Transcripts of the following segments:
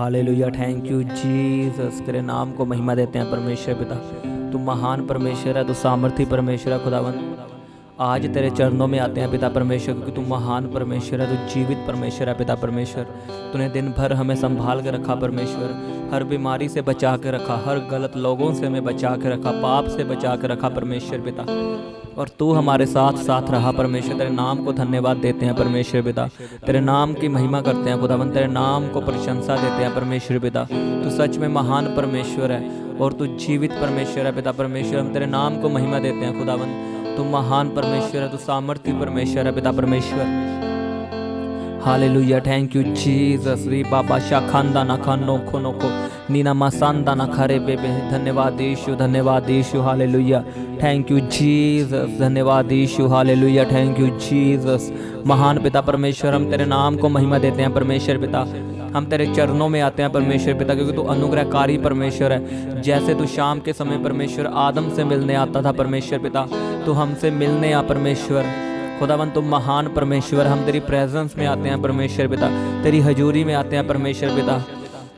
Hallelujah, thank you Jesus. तेरे नाम को महिमा देते हैं परमेश्वर पिता। तू महान परमेश्वर है, तू सामर्थी परमेश्वर है खुदावन। आज तेरे चरणों में आते हैं पिता परमेश्वर, क्योंकि तू महान परमेश्वर है, तू जीवित परमेश्वर है पिता परमेश्वर। तूने दिन भर हमें संभाल के रखा परमेश्वर, हर बीमारी से बचा के रखा, हर गलत लोगों से हमें बचा के रखा, पाप से बचा के रखा परमेश्वर पिता। और तू हमारे साथ साथ रहा परमेश्वर। तेरे नाम को धन्यवाद देते हैं परमेश्वर पिता, तेरे नाम की महिमा करते हैं खुदावन, तेरे नाम को प्रशंसा देते हैं परमेश्वर पिता। तू सच में महान परमेश्वर है और तू जीवित परमेश्वर है पिता परमेश्वर। हम तेरे नाम को महिमा देते हैं खुदावन। तू महान परमेश्वर है, तू सामर्थी परमेश्वर है पिता परमेश्वर। Hallelujah, thank you Jesus. री बाबा शाखांदा ना खानो खोनो को नीना मासांदा ना खरे बेबे। धन्यवाद यीशु, धन्यवाद यीशु। Hallelujah, thank you Jesus. धन्यवाद यीशु। Hallelujah, thank you Jesus. महान पिता परमेश्वर, हम तेरे नाम को महिमा देते हैं परमेश्वर पिता। हम तेरे चरणों में आते हैं परमेश्वर पिता, क्योंकि तू अनुग्रहकारी परमेश्वर है। जैसे तू शाम के समय परमेश्वर आदम से मिलने आता था परमेश्वर पिता, तू हमसे मिलने आ परमेश्वर खुदावन। तुम महान परमेश्वर, हम तेरी प्रेजेंस में आते हैं परमेश्वर पिता, तेरी हजूरी में आते हैं परमेश्वर पिता,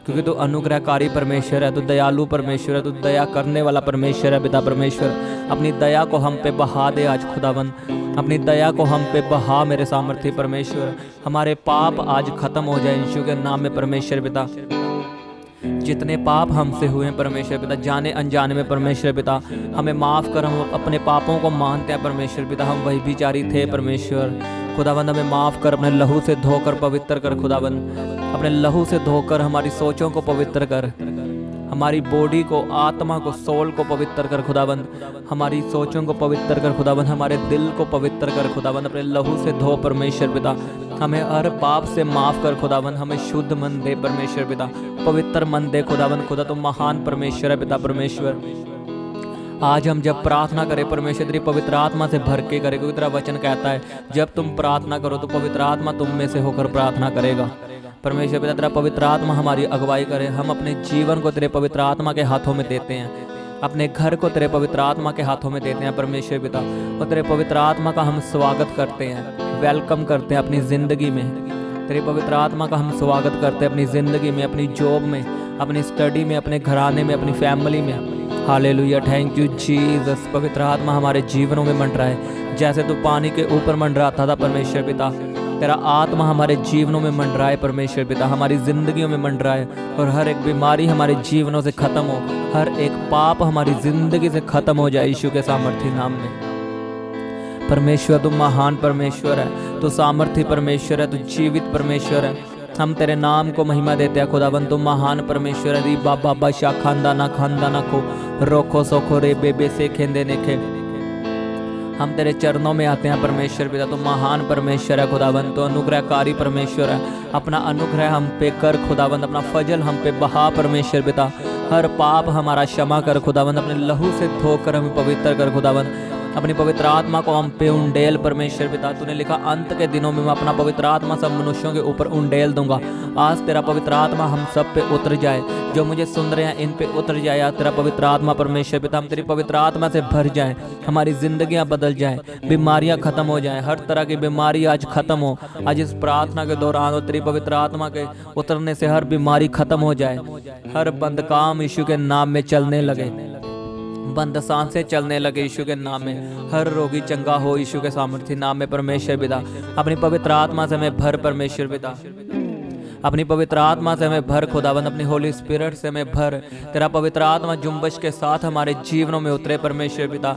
क्योंकि तू अनुग्रहकारी परमेश्वर है, तू दयालु परमेश्वर है, तू दया करने वाला परमेश्वर है पिता परमेश्वर। अपनी दया को हम पे बहा दे आज खुदावन, अपनी दया को हम पे बहा मेरे सामर्थ्य परमेश्वर। हमारे पाप आज खत्म हो जाए यीशु के नाम में परमेश्वर पिता। जितने पाप हमसे हुए हैं परमेश्वर पिता, जाने अनजाने में परमेश्वर पिता, हमें माफ़ कर। हम अपने पापों को मानते हैं परमेश्वर पिता, हम वही विचारी थे परमेश्वर खुदावन। हमें माफ़ कर, अपने लहू से धोकर पवित्र कर खुदावन, अपने लहू से धोकर हमारी सोचों को पवित्र कर, हमारी बॉडी को, आत्मा को, सोल को पवित्र कर खुदावन, हमारी सोचों को पवित्र कर खुदावन, हमारे दिल को पवित्र कर खुदावन। अपने लहू से धो परमेश्वर पिता, हमें हर पाप से माफ़ कर खुदावन। हमें शुद्ध मन दे परमेश्वर पिता, पवित्र मन दे खुदावन। खुदा तो महान परमेश्वर है पिता परमेश्वर। आज हम जब प्रार्थना करें परमेश्वर, तेरी पवित्र आत्मा से भर के करें, क्योंकि तेरा वचन कहता है जब तुम प्रार्थना करो तो पवित्र आत्मा तुम में से होकर प्रार्थना करेगा परमेश्वर पिता। तेरा पवित्र आत्मा हमारी अगुवाई करे। हम अपने जीवन को तेरे पवित्र आत्मा के हाथों में देते हैं, अपने घर को तेरे पवित्र आत्मा के हाथों में देते हैं परमेश्वर पिता। और तेरे पवित्र आत्मा का हम स्वागत करते हैं, वेलकम करते हैं अपनी ज़िंदगी में। तेरे पवित्र आत्मा का हम स्वागत करते हैं अपनी ज़िंदगी में, अपनी जॉब में, अपनी स्टडी में, अपने घराने में, अपनी फैमिली में। Hallelujah, thank you Jesus. पवित्र आत्मा हमारे जीवनों में मंडरा है, जैसे तू पानी के ऊपर मंडराता था परमेश्वर पिता। तेरा आत्मा हमारे जीवनों में मंडराए परमेश्वर पिता, हमारी ज़िंदगियों में मंडराए, और हर एक बीमारी हमारे जीवनों से ख़त्म हो, हर एक पाप हमारी ज़िंदगी से ख़त्म हो जाए यीशु के सामर्थी नाम में परमेश्वर। तू महान परमेश्वर है, तू सामर्थी परमेश्वर है, तू जीवित परमेश्वर है। हम तेरे नाम को महिमा देते हैं खुदावन। तू महान परमेश्वर है। री बाबा बाशा खांदा ना को रोको सोखो रे बेबे से खेंदे ने खे। हम तेरे चरणों में आते हैं परमेश्वर पिता, तो महान परमेश्वर है खुदावन, तो अनुग्रहकारी परमेश्वर है। अपना अनुग्रह हम पे कर खुदावन, अपना फजल हम पे बहा परमेश्वर पिता। हर पाप हमारा क्षमा कर खुदावन, अपने लहू से धोकर हमें पवित्र कर खुदावन। अपनी पवित्र आत्मा को हम पे उंडेल परमेश्वर पिता। तूने लिखा अंत के दिनों में मैं अपना पवित्र आत्मा सब मनुष्यों के ऊपर उंडेल दूंगा। आज तेरा पवित्र आत्मा हम सब पे उतर जाए, जो मुझे सुन रहे हैं इन पे उतर जाए। आज तेरा पवित्र आत्मा परमेश्वर पिता, हम तेरी पवित्र आत्मा से भर जाएं, हमारी जिंदगियां बदल जाएं, बीमारियां खत्म हो जाएं, हर तरह की बीमारी आज खत्म हो। आज इस प्रार्थना के दौरान और तेरी पवित्र आत्मा के उतरने से हर बीमारी खत्म हो जाए, हर बंद काम यीशु के नाम में चलने लगे, बंद सांसें चलने लगे यीशु के नाम में। हर रोगी चंगा हो यीशु के सामर्थ्य नाम में परमेश्वर पिता। अपनी पवित्र आत्मा से हमें भर परमेश्वर पिता, अपनी पवित्र आत्मा से हमें भर खुदावंद, अपनी होली स्पिरिट से हमें भर। तेरा पवित्र आत्मा जुम्बश के साथ हमारे जीवनों में उतरे परमेश्वर पिता।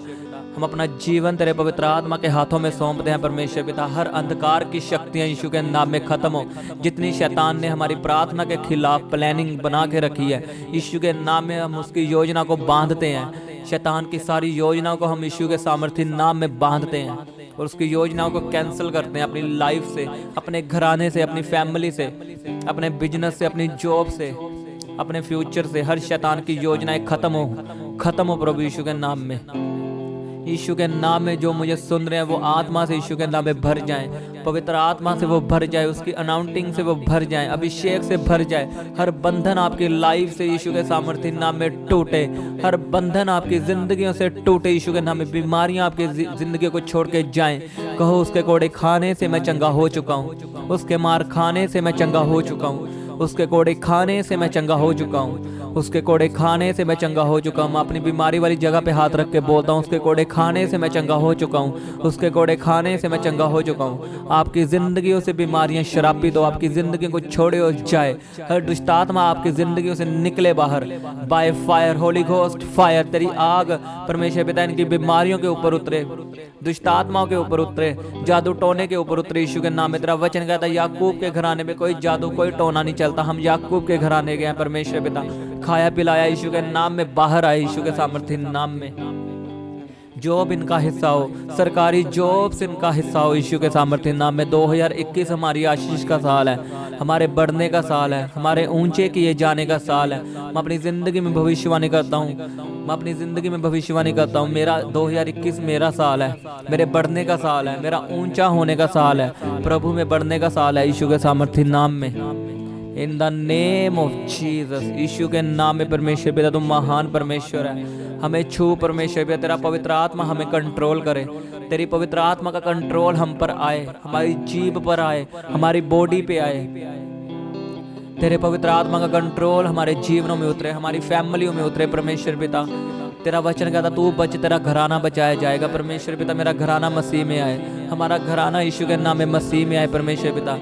हम अपना जीवन तेरे पवित्र आत्मा के हाथों में सौंपते हैं परमेश्वर पिता। हर अंधकार की शक्तियां यीशु के नाम में खत्म हो। जितनी शैतान ने हमारी प्रार्थना के खिलाफ प्लानिंग बना के रखी है, यीशु के नाम में हम उसकी योजना को बांधते हैं। शैतान की सारी योजनाओं को हम यीशु के सामर्थ्य नाम में बांधते हैं और उसकी योजनाओं को कैंसिल करते हैं अपनी लाइफ से, अपने घराने से, अपनी फैमिली से, अपने बिजनेस से, अपनी जॉब से, अपने फ्यूचर से। हर शैतान की योजनाएं खत्म हो प्रभु यीशु के नाम में। यीशु के नाम में जो मुझे सुन रहे हैं वो आत्मा से यीशु के नाम में भर जाएं, पवित्र आत्मा से वो भर जाए, उसकी अनाउंटिंग से वो भर जाए, अभिषेक से भर जाए। हर बंधन आपकी लाइफ से यीशु के सामर्थ्य नाम में टूटे, हर बंधन आपकी जिंदगियों से टूटे यीशु के नाम में। बीमारियां आपकी जिंदगी को छोड़ के जाएं। कहो उसके कोड़े खाने से मैं चंगा हो चुका हूँ, उसके मार खाने से मैं चंगा हो चुका हूँ। उसके कोड़े खाने से मैं चंगा हो चुका हूँ, उसके कोड़े खाने से मैं चंगा हो चुका हूँ। मैं अपनी बीमारी वाली जगह पे हाथ रख के बोलता हूँ, उसके कोड़े खाने से मैं चंगा हो चुका हूँ, उसके कोड़े खाने से मैं चंगा हो चुका हूँ। आपकी जिंदगियों से बीमारियां शराबित हो, आपकी जिंदगी को छोड़े हो जाए, हर दुष्ट आत्मा आपकी जिंदगियों से निकले बाहर। By fire, Holi ghost fire, तेरी आग परमेश्वर पिता इनकी बीमारियों के ऊपर उतरे, दुष्ट आत्माओं के ऊपर उतरे, जादू टोने के ऊपर उतरे यीशु के नाम में। तेरा वचन कहता है याकूब के घराने में कोई जादू कोई टोना नहीं चलता। हम याकूब के घराने गए हैं परमेश्वर पिता, खाया पिलाया यीशु के नाम में, बाहर आए यीशु के सामर्थ्य नाम में। जॉब इनका हिस्सा हो, सरकारी जॉब से इनका हिस्सा हो यीशु के सामर्थ्य नाम में। 2021 हमारी आशीष का साल है, हमारे बढ़ने का साल है, हमारे ऊंचे किए जाने का साल है। मैं अपनी ज़िंदगी में भविष्यवाणी करता हूँ, मैं अपनी ज़िंदगी में भविष्यवाणी करता हूँ। मेरा 2021 मेरा साल है, मेरे बढ़ने का साल है, मेरा ऊंचा होने का साल है, प्रभु में बढ़ने का साल है यीशु के सामर्थ्य नाम में। In the name of Jesus, यीशु के नाम में परमेश्वर पिता तुम महान परमेश्वर है। हमें छू परमेश्वर पिता, तेरा पवित्र आत्मा हमें कंट्रोल करे, तेरी पवित्र आत्मा का कंट्रोल हम पर आए, हमारी जीभ पर आए, हमारी बॉडी पे आए। तेरे पवित्र आत्मा का कंट्रोल हमारे जीवनों में उतरे, हमारी फैमिलियों में उतरे परमेश्वर पिता। तेरा वचन कहता तू बच, तेरा घराना बचाया जाएगा परमेश्वर पिता। मेरा घराना मसीह में आए, हमारा घराना यीशु के नाम में मसीह में आए परमेश्वर पिता।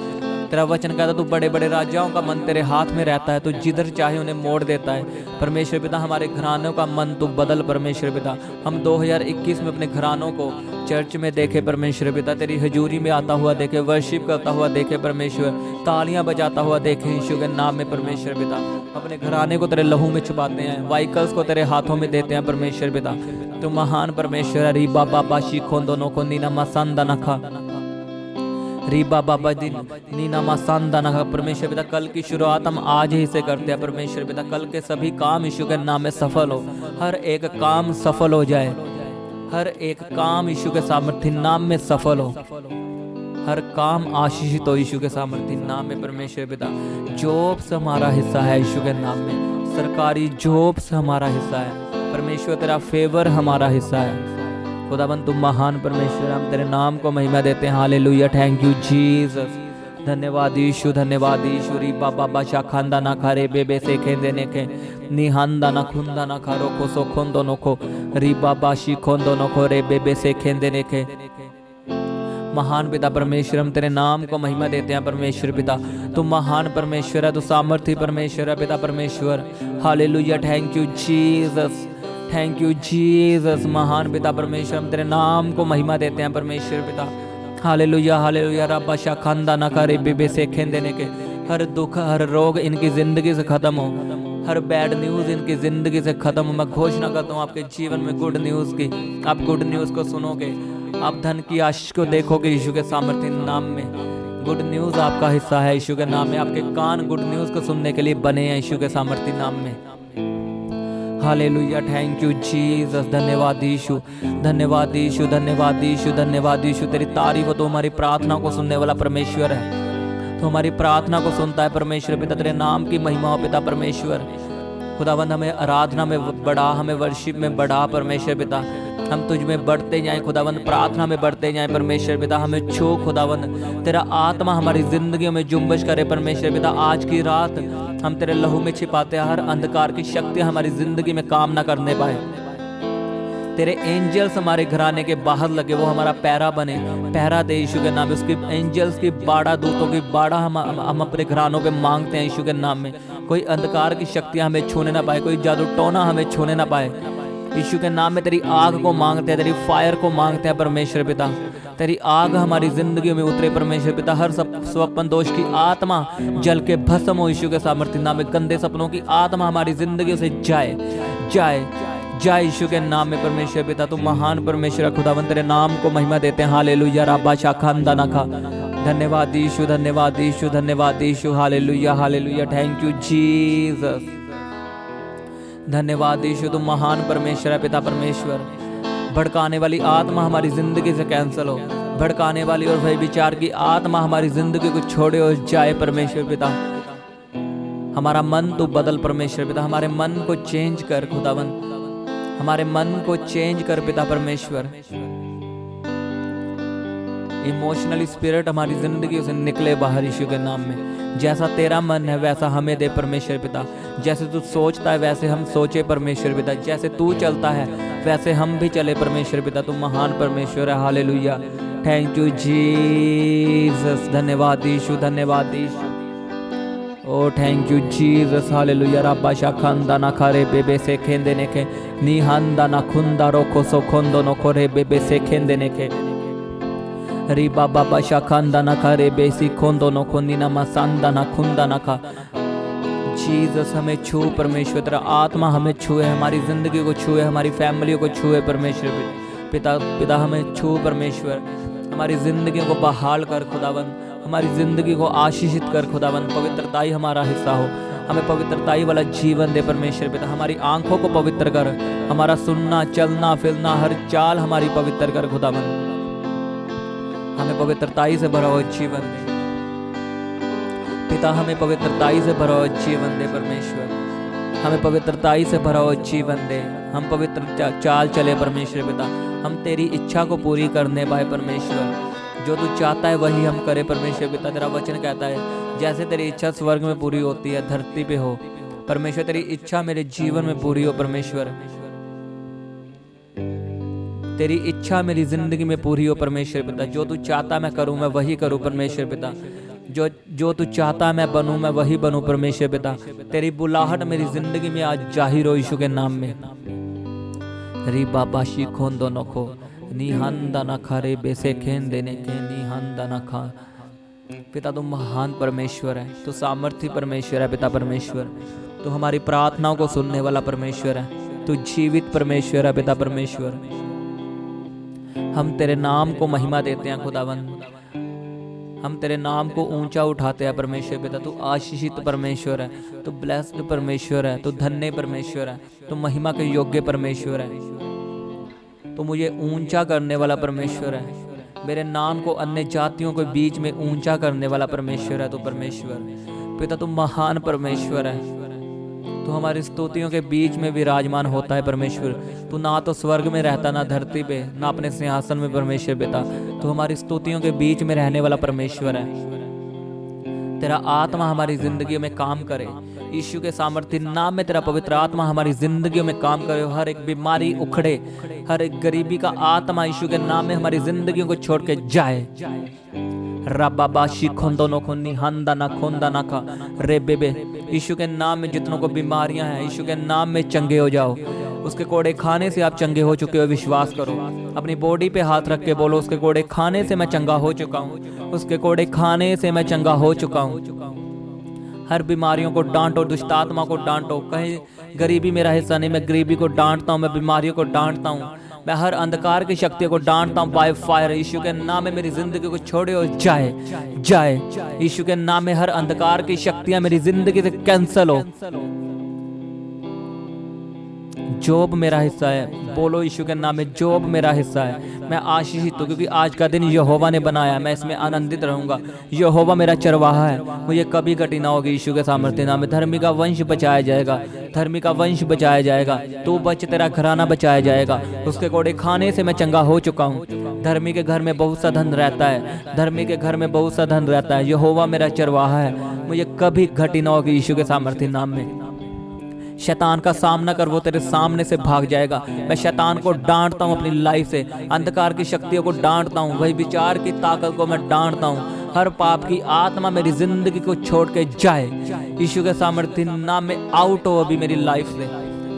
तेरा वचन कहता तू बड़े बड़े राजाओं का मन तेरे हाथ में रहता है, तू जिधर चाहे उन्हें मोड़ देता है परमेश्वर पिता। हमारे घरानों का मन तू बदल परमेश्वर पिता। हम 2021 में अपने घरानों को चर्च में देखे परमेश्वर पिता, तेरी हजूरी में आता हुआ देखे, वर्शिप करता हुआ देखे परमेश्वर, तालियां बजाता हुआ देखे यीशु के नाम में परमेश्वर पिता। अपने घराने को तेरे लहू में छुपाते हैं, व्हीकल्स को तेरे हाथों में देते हैं परमेश्वर पिता। तू महान परमेश्वर है। रीबा बाबा शीखों दोनों को नीना मसंदा नखा, रीबा बाबा दिन नीना मसंदा नखा परमेश्वर पिता। कल की शुरुआत हम आज ही से करते हैं परमेश्वर पिता। कल के सभी काम यीशु के नाम में सफल हो, हर एक काम सफल हो जाए, हर एक काम यीशु के सामर्थ्य नाम में सफल हो, हर काम आशीषित हो यीशु के सामर्थ्य नाम में परमेश्वर पिता। जॉब्स हमारा हिस्सा है यीशु के नाम में, सरकारी जॉब्स हमारा हिस्सा है परमेश्वर। तेरा फेवर हमारा हिस्सा है खुदाबंद, तुम महान परमेश्वर। हम तेरे नाम को महिमा देते हैं। Hallelujah, thank you Jesus. धन्यवाद यीशु, धन्यवाद यीशु। री बाबा बाशा खांदा ना खारे बेबे से खेंदे ने के निहांदा ना खुंदा ना खारो को सो खोंदो नो को री बाबा शी खोंदो नो को रे बेबे से खेंदे ने के। महान पिता परमेश्वर, हम तेरे नाम को महिमा देते हैं परमेश्वर पिता। तू महान परमेश्वर है, तू सामर्थी परमेश्वर है पिता परमेश्वर। Hallelujah, thank you Jesus, thank you Jesus. महान पिता परमेश्वर, हम तेरे नाम को महिमा देते हैं परमेश्वर पिता। Hallelujah, hallelujah. रब्बा शाखंदा ना करे बेबे से खेंदेने के, हर दुख हर रोग इनकी जिंदगी से खत्म हो, हर बैड न्यूज इनकी जिंदगी से खत्म हो। मैं घोषणा करता हूँ आपके जीवन में गुड न्यूज की। आप गुड न्यूज को सुनोगे, आप धन की आशीष को देखोगे यीशु के सामर्थ्य नाम में। गुड न्यूज आपका हिस्सा है यीशु के नाम में। आपके कान गुड न्यूज को सुनने के लिए बने हैं यीशु के सामर्थ्य नाम में। Hallelujah, thank you Jesus. धन्यवाद यीशु, धन्यवाद यीशु, धन्यवाद यीशु, धन्यवाद यीशु। तेरी तारीफ हो, तो हमारी प्रार्थना को सुनने वाला परमेश्वर है, तो हमारी प्रार्थना को सुनता है परमेश्वर पिता। तेरे नाम की महिमा हो पिता परमेश्वर। खुदावंद हमें आराधना में बढ़ा, हमें वर्शिप में बढ़ा परमेश्वर पिता। हम तुझ में बढ़ते जाएं खुदावंद, प्रार्थना में बढ़ते जाएं परमेश्वर पिता। हमें छू खुदावंद, तेरा आत्मा हमारी जिंदगियों में जुम्बश करे परमेश्वर पिता। आज की रात हम तेरे लहू में छिपाते हैं, हर अंधकार की शक्ति हमारी जिंदगी में काम ना करने पाए। तेरे एंजल्स हमारे घराने के बाहर लगे, वो हमारा पैरा बने, पहरा दे यीशु के नाम में। उसकी एंजल्स की बाड़ा, दूतों की बाड़ा हम अपने घरानों पे मांगते हैं यीशु के नाम में। कोई अंधकार की शक्तियां हमें छूने ना पाए, कोई जादू टोना हमें छूने ना पाए यीशु के नाम में। तेरी आग को मांगते हैं, तेरी फायर को मांगते हैं परमेश्वर पिता। तेरी आग हमारी जिंदगी में उतरे परमेश्वर पिता। हर स्वप्न दोष की आत्मा जल के भस्म हो यीशु के सामर्थ्य नाम में। गंदे सपनों की आत्मा हमारी जिंदगी से जाए जाए जाए यीशु के नाम में परमेश्वर पिता। तू महान परमेश्वर खुदावंद, तेरे नाम को महिमा देते हैं। हालेलुया, रब्बा शाखंदा ना खा। धन्यवाद यीशु, धन्यवाद यीशु, धन्यवाद यीशु। Hallelujah, hallelujah, thank you Jesus. धन्यवाद यीशु, तुम महान परमेश्वर है पिता परमेश्वर। भड़काने वाली आत्मा हमारी जिंदगी से कैंसिल हो, भड़काने वाली और भय विचार की आत्मा हमारी जिंदगी को छोड़े और जाए परमेश्वर पिता। हमारा मन तो बदल परमेश्वर पिता, हमारे मन को चेंज कर खुदावंद, हमारे मन को चेंज कर पिता परमेश्वर। इमोशनली स्पिरिट हमारी ज़िंदगी से निकले बाहर यीशु के नाम में। जैसा तेरा मन है वैसा हमें दे परमेश्वर पिता। जैसे तू सोचता है वैसे हम सोचे परमेश्वर पिता। जैसे तू चलता है वैसे हम भी चले परमेश्वर पिता। तू महान परमेश्वर है। Hallelujah, thank you Jesus. धन्यवाद यीशु, धन्यवाद यीशु। ओ थैंक यू जीसस। हालेलुया। रब्बा शाखंदा ना खारे बेबे से खेंदे ने के नी हंदा ना खुंदा रोको सो खोंदो नो कोरे बेबे से खेंदे ने के री बाबा बाशा खांदा ना खारे बेसी खोंदो नो खोंदी ना मसांदा ना खुंदा ना खा। जीसस हमें छू परमेश्वर, तेरा आत्मा हमें छुए, हमारी ज़िंदगी को छुए, हमारी फैमिली को छुए परमेश्वर पिता। पिता हमें छू परमेश्वर, हमारी ज़िंदगी को बहाल कर खुदावन, हमारी ज़िंदगी को आशीषित कर खुदावन। पवित्रताई हमारा हिस्सा हो, हमें पवित्रताई वाला जीवन दे परमेश्वर पिता। हमारी आंखों को पवित्र कर, हमारा सुनना चलना फिरना हर चाल हमारी पवित्र कर खुदावन। हमें पवित्रताई से भरा हुआ जीवन दे पिता। हमें पवित्रताई से भरा हुआ जीवन दे परमेश्वर। हमें पवित्रताई से भरा हुआ जीवन दे। हम पवित्र चाल चले परमेश्वर पिता। हम तेरी इच्छा को पूरी करने पाए परमेश्वर। जो तू चाहता है वही हम करें परमेश्वर पिता। तेरा वचन कहता है जैसे तेरी इच्छा स्वर्ग में पूरी होती है धरती पे हो परमेश्वर। तेरी इच्छा मेरे जीवन में पूरी हो परमेश्वर। तेरी इच्छा मेरी जिंदगी में पूरी हो परमेश्वर पिता। जो तू चाहता मैं करूं मैं वही करूं परमेश्वर पिता। जो तू चाहता मैं बनूं मैं वही बनूं परमेश्वर पिता। तेरी बुलाहट मेरी जिंदगी में आज जाहिर हो यीशु के नाम में। री बाबा शी खोंदो नखो नी हंदा ना खारे बेसे खेन देने के नी हंदा ना खा। पिता तू महान परमेश्वर है, तू सामर्थी परमेश्वर है पिता परमेश्वर। तू हमारी प्रार्थनाओं को सुनने वाला परमेश्वर है, तू जीवित परमेश्वर है पिता परमेश्वर। हम तेरे नाम को महिमा देते हैं खुदावन, हम तेरे नाम को ऊंचा उठाते हैं परमेश्वर पिता। तू आशीषित परमेश्वर है, तू ब्लेस्ड परमेश्वर है, तू धन्य परमेश्वर है, तू महिमा के योग्य परमेश्वर है। तू मुझे ऊंचा करने वाला परमेश्वर है, मेरे नाम को अन्य जातियों के बीच में ऊंचा करने वाला परमेश्वर है तू परमेश्वर पिता। तू महान परमेश्वर है, तू हमारी स्तुतियों के बीच में विराजमान होता है परमेश्वर। तू ना तो स्वर्ग में रहता ना धरती पे ना अपने सिंहासन में परमेश्वर पिता। तू हमारी स्तुतियों के बीच में रहने वाला परमेश्वर है। तेरा आत्मा हमारी जिंदगी में काम करे यीशु के सामर्थ्य नाम में। तेरा पवित्र आत्मा हमारी जिंदगी में काम करे, हर एक बीमारी उखड़े, हर एक गरीबी का आत्मा यीशु के नाम में हमारी जिंदगी को छोड़ के जाए। रबाबा शिखोंदो नो खुन्नी हंदा ना खोंदा ना खा रे बेबे। यीशु के नाम में जितनों को बीमारियां हैं यीशु के नाम में चंगे हो जाओ। उसके कोड़े खाने से आप चंगे हो चुके हो, विश्वास करो। अपनी बॉडी पे हाथ रख के बोलो उसके कोड़े खाने से मैं चंगा हो चुका हूँ, उसके कोड़े खाने से मैं चंगा हो चुका हूँ। हर बीमारियों को डांटो, दुष्ट आत्मा को डांटो। कहीं गरीबी मेरा हिस्सा नहीं, मैं गरीबी को डांटता हूँ, मैं बीमारियों को डांटता हूँ, मैं हर अंधकार की शक्तियों को डांटता हूँ बाय फायर। यीशु के नाम में मेरी जिंदगी को छोड़े और जाए जाए। यीशु के नाम में हर अंधकार की शक्तियां मेरी जिंदगी से कैंसल हो। जॉब मेरा हिस्सा है, बोलो यीशु के नाम में जॉब मेरा हिस्सा है। मैं आशीषित हूँ क्योंकि आज का दिन यहोवा ने बनाया, मैं इसमें आनंदित रहूंगा। यहोवा मेरा चरवाहा है, मुझे कभी घटी ना होगी। यीशु के सामर्थ्य नाम में धर्मी का वंश बचाया जाएगा, धर्मी का वंश बचाया जाएगा। तू बच, तेरा घराना बचाया जाएगा। उसके कोड़े खाने से मैं चंगा हो चुका हूँ। धर्मी के घर में बहुत सा धन रहता है, धर्मी के घर में बहुत सा धन रहता है। यहोवा मेरा चरवाहा है, मुझे कभी घटी ना होगी यीशु के सामर्थ्य नाम में। शैतान का सामना कर, वो तेरे सामने से भाग जाएगा। मैं शैतान को डांटता हूँ अपनी लाइफ से, अंधकार की शक्तियों को डांटता हूँ, वही विचार की ताकत को मैं डांटता हूँ। हर पाप की आत्मा मेरी जिंदगी को छोड़ के जाए यीशु के सामर्थ्य नाम में। आउट हो अभी मेरी लाइफ से,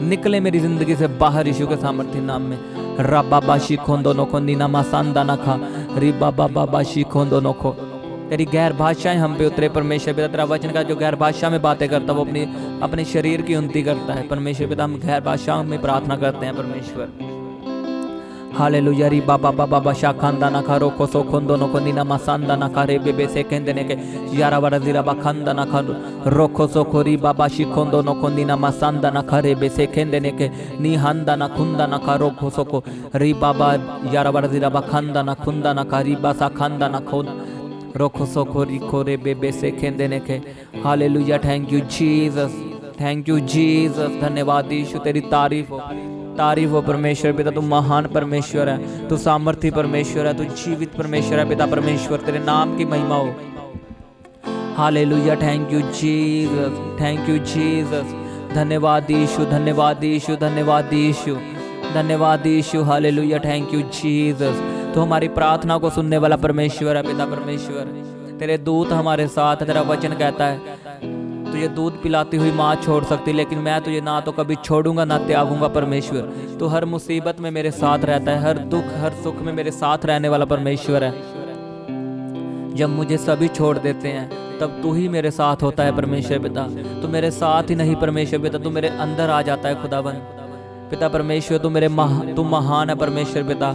निकले मेरी जिंदगी से बाहर यीशु के सामर्थ्य नाम में। रब्बा बाशी खोंदो नोखो नीना मासांदा ना खा री बाबा बाबा शी खोंदो नोखो। तेरी गैर भाषाएं हम पे उतरे परमेश्वर पिता। तेरा वचन का जो गैर भाषा में बातें करता है वो अपने शरीर की उन्नति करता है परमेश्वर पिता। हम गैर भाषाओं में प्रार्थना करते हैं परमेश्वर। हालेलुया। री बाबा बाबा बाशा खांदा ना खा रोको सो खोंदो नो कोंदी ना मासांदा ना खा रे बेबे से केंदे ने के यारा वारा जीरा बा खांदा ना खा रोको सो खोरी बाबा शी खोंदो नो कोंदी ना मासांदा ना खा रे बे से केंदे ने के नी हंदा ना खुंदा ना खा रोको सो को री बाबा यारा वारा जीरा बा खांदा ना खुंदा ना खा री बासा खांदा ना खो रोखो सोखो रिखो रे बेबे से खेंदे ने के। Hallelujah. Thank you Jesus, thank you Jesus. धन्यवाद यीशु, तेरी तारीफ हो, तारीफ हो परमेश्वर पिता, तू महान परमेश्वर है, तू सामर्थी परमेश्वर है, तू जीवित परमेश्वर है पिता परमेश्वर, तेरे नाम की महिमा हो। Hallelujah, thank you Jesus, thank you Jesus. धन्यवाद यीशु, धन्यवाद यीशु, धन्यवाद यीशु, धन्यवाद यीशु। Hallelujah, thank you Jesus. तो हमारी प्रार्थना को सुनने वाला परमेश्वर है पिता परमेश्वर, तेरे दूत हमारे साथ है। तेरा वचन कहता है तुझे दूध पिलाती हुई माँ छोड़ सकती, लेकिन मैं तुझे ना तो कभी छोड़ूंगा ना त्यागूंगा परमेश्वर। तो हर मुसीबत में मेरे साथ रहता है, हर दुख हर सुख में मेरे साथ रहने वाला परमेश्वर है। जब मुझे सभी छोड़ देते हैं तब तू ही मेरे साथ होता है परमेश्वर पिता। तू मेरे साथ ही नहीं परमेश्वर पिता, तू मेरे अंदर आ जाता है खुदावन पिता परमेश्वर। तू महान है परमेश्वर पिता,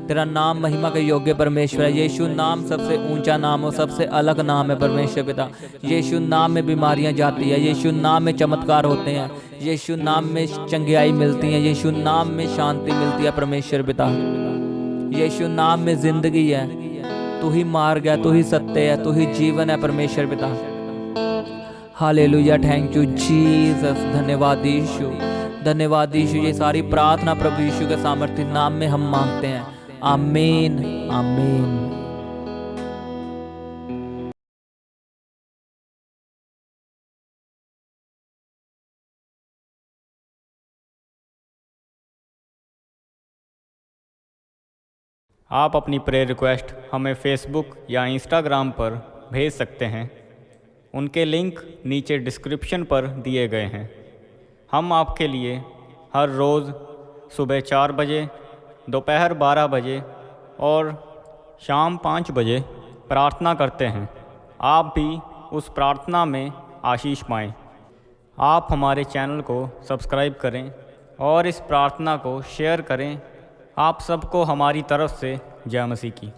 तेरा नाम महिमा के योग्य परमेश्वर है। यीशु नाम सबसे ऊंचा नाम हो, सबसे अलग नाम है परमेश्वर पिता। यीशु नाम में बीमारियां जाती है, यीशु नाम में चमत्कार होते हैं, यीशु नाम में चंगाई मिलती है, यीशु नाम में शांति मिलती है परमेश्वर पिता। यीशु नाम में जिंदगी है। तू ही मार्ग है, तू ही सत्य है, तू ही जीवन है परमेश्वर पिता। Hallelujah, thank you Jesus. धन्यवाद यीशु, धन्यवाद यीशु। ये सारी प्रार्थना प्रभु यीशु के सामर्थ्य नाम में हम मांगते हैं। आमीन, आमीन। आप अपनी प्रेयर रिक्वेस्ट हमें फेसबुक या इंस्टाग्राम पर भेज सकते हैं। उनके लिंक नीचे डिस्क्रिप्शन पर दिए गए हैं। हम आपके लिए हर रोज़ सुबह 4 बजे, दोपहर 12 बजे और शाम 5 बजे प्रार्थना करते हैं। आप भी उस प्रार्थना में आशीष पाएं। आप हमारे चैनल को सब्सक्राइब करें और इस प्रार्थना को शेयर करें। आप सबको हमारी तरफ से जय मसीह की।